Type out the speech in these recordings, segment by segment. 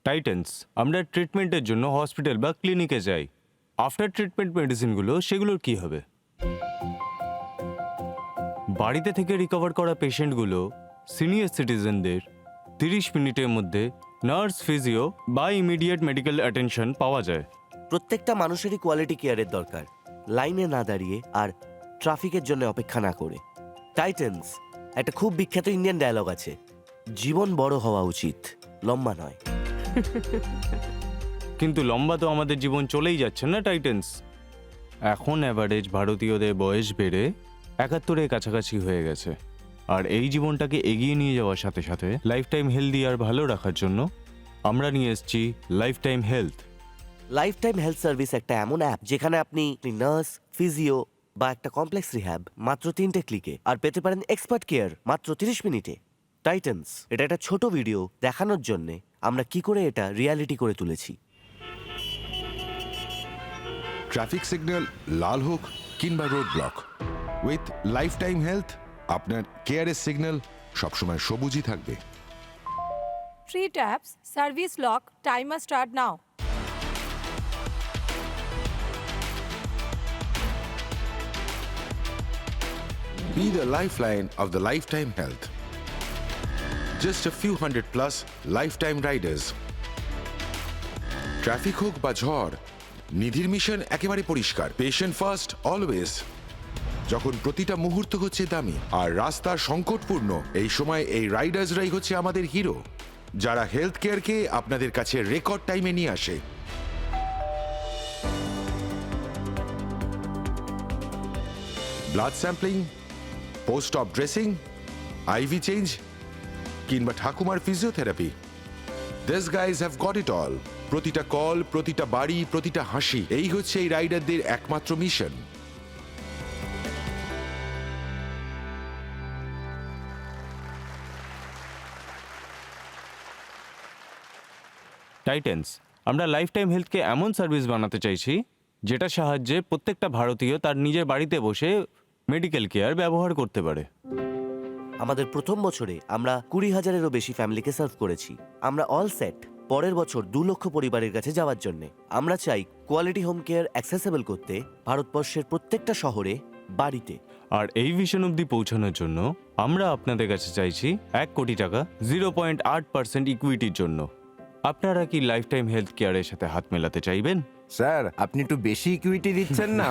Titans আমরা ট্রিটমেন্টের জন্য হসপিটাল বা ক্লিনিকে যাই। আফটার ট্রিটমেন্ট মেডিসিনগুলো সেগুলোর কি হবে? বাড়িতে থেকে রিকভার করা পেশেন্টগুলো সিনিয়র সিটিজেনদের 30 মিনিটের মধ্যে নার্স, ফিজিও বা ইমিডিয়েট মেডিকেল অ্যাটেনশন পাওয়া যায়। প্রত্যেকটা মানুষেরই কোয়ালিটি কেয়ারের দরকার, লাইনে না দাঁড়িয়ে আর ট্রাফিকের জন্য অপেক্ষা না করে। টাইটেন্স একটা খুব বিখ্যাত ইন্ডিয়ান ডায়লগ আছে, জীবন বড় হওয়া উচিত, লম্বা নয়। কিন্তু লম্বা তো আমাদের জীবন চলেই যাচ্ছে না টাইটেন্স। এখন অ্যাভারেজ ভারতীয়দের বয়স বেড়ে 71-এর কাছাকাছি হয়ে গেছে। আর এই জীবনটাকে এগিয়ে নিয়ে যাওয়ার সাথে সাথে লাইফ টাইম হেলদি আর ভালো রাখার জন্য আমরা নিয়ে এসেছি life time health. Life time health service একটা এমন অ্যাপ যেখানে আপনি নার্স, ফিজিও বা একটা কমপ্লেক্স রিহ্যাব মাত্র 3টে ক্লিকে, আর পেতে পারেন এক্সপার্ট কেয়ার মাত্র 30 মিনিটে। টাইটেন্স এটা একটা ছোট ভিডিও দেখানোর জন্য আমরা কি করে এটা রিয়ালিটি করে তুলেছি। ট্রাফিক সিগন্যাল লাল হোক কিংবা road block, with life time health আপনার কেয়ারের সিগন্যাল সবসময় সবুজই থাকবে। 3 taps, service lock, timer start now. Be the lifeline of the lifetime health. Just a few hundred plus lifetime riders. Traffic হোক বা ঝড়, নিধির মিশন একেবারে পরিষ্কার, পেশেন্ট ফার্স্ট অলওয়েজ। যখন প্রতিটা মুহূর্ত হচ্ছে দামি আর রাস্তার সংকটপূর্ণ, এই সময় এই রাইডার্সরাই হচ্ছে আমাদের হিরো, যারা হেলথ কেয়ারকে আপনাদের কাছে রেকর্ড টাইমে নিয়ে আসে। ব্লাড স্যাম্পলিং, পোস্ট অপ ড্রেসিং, আইভি চেঞ্জ কিংবা ঠাকুমার physiotherapy, this guys have got it all. প্রতিটা কল, প্রতিটা বাড়ি, প্রতিটা হাসি, এই হচ্ছে এই রাইডারদের একমাত্র মিশন। টাইটেন্স আমরা লাইফ টাইম হেলথকে এমন সার্ভিস বানাতে চাইছি যেটা সাহায্যে প্রত্যেকটা ভারতীয় তার নিজের বাড়িতে বসে মেডিকেল কেয়ার ব্যবহার করতে পারে। আমাদের প্রথম বছরে আমরা 20,000-এরও বেশি ফ্যামিলিকে সার্ভ করেছি। আমরা অল সেট পরের বছর 2 লক্ষ পরিবারের কাছে যাওয়ার জন্য। আমরা চাই কোয়ালিটি হোম কেয়ার অ্যাক্সেসেবল করতে ভারতবর্ষের প্রত্যেকটা শহরে, বাড়িতে। আর এই ভিশন অবধি পৌঁছানোর জন্য আমরা আপনাদের কাছে চাইছি 1 কোটি টাকা 0.8% ইকুইটির জন্য। আপনারা কি লাইফ টাইম হেলথ কেয়ারের সাথে হাত মেলাতে চাইবেন? স্যার, আপনি একটু বেশি ইকুইটি দিচ্ছেন না?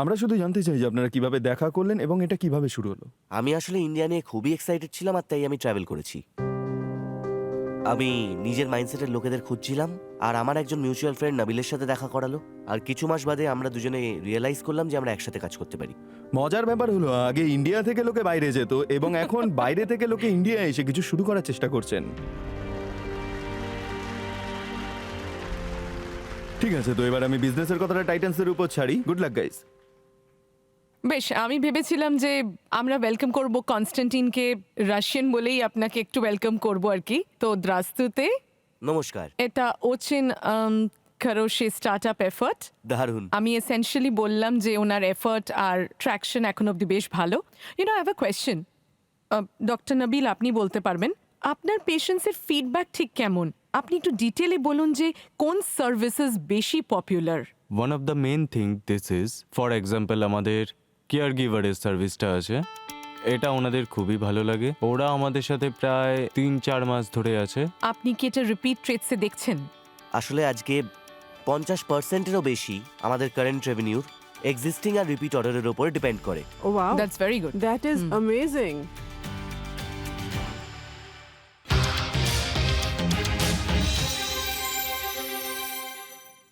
আমরা শুধু জানতে চাই যে আপনারা কিভাবে দেখা করলেন এবং এটা কিভাবে শুরু হলো। আমি আসলে ইন্ডিয়া নিয়ে খুবই এক্সাইটেড ছিলাম, আর তাই আমি ট্রাভেল করেছি। আমি নিজের মাইন্ডসেটের লোকেদের খুঁজছিলাম, আর আমার একজন মিউচুয়াল ফ্রেন্ড নাবিলের সাথে দেখা করালো। আর কিছু মাস বাদে আমরা দুজনে রিয়েলাইজ করলাম যে আমরা একসাথে কাজ করতে পারি। মজার ব্যাপার হলো আগে ইন্ডিয়া থেকে লোকে বাইরে যেত এবং এখন বাইরে থেকে লোকে ইন্ডিয়া এসে কিছু শুরু করার চেষ্টা করছেন। ঠিক আছে, তো এবার আমি বিজনেসের কথাটা টাইটান্সের উপর ছাড়ি। Good luck guys. বেশ, আমি ভেবেছিলাম যে আমরা ওয়েলকাম করব কনস্ট্যান্টিনকে, রাশিয়ান বলেই আপনাকে একটু ওয়েলকাম করব আর কি। তো দ্রাস্তুতে, নমস্কার। এটা ওচিন খরোশে স্টার্টআপ এফার্ট। দারুণ। আমি এসেনশিয়ালি বললাম যে ওনার এফার্ট আর ট্র্যাকশন এখন অবধি বেশ ভালো। I have a question, doctor Nabil, আপনি বলতে পারবেন আপনার পেশেন্টসের ফিডব্যাক ঠিক কেমন? আপনি একটু ডিটেলে বলুন যে কোন সার্ভিসেস বেশি popular. One of the main thing this is, for example আমাদের কেয়ার গিভারের সার্ভিসটা আছে, এটা ওনাদের খুবই ভালো লাগে। ওরা আমাদের সাথে প্রায় 3-4 মাস ধরে আছে। আপনি কি এটা রিপিট ট্রেডসে দেখছেন? আসলে আজকে 50%-এরও বেশি আমাদের কারেন্ট রেভিনিউর এক্সিস্টিং আর রিপিট অর্ডারের উপর ডিপেন্ড করে। Oh wow, that's very good. that is amazing.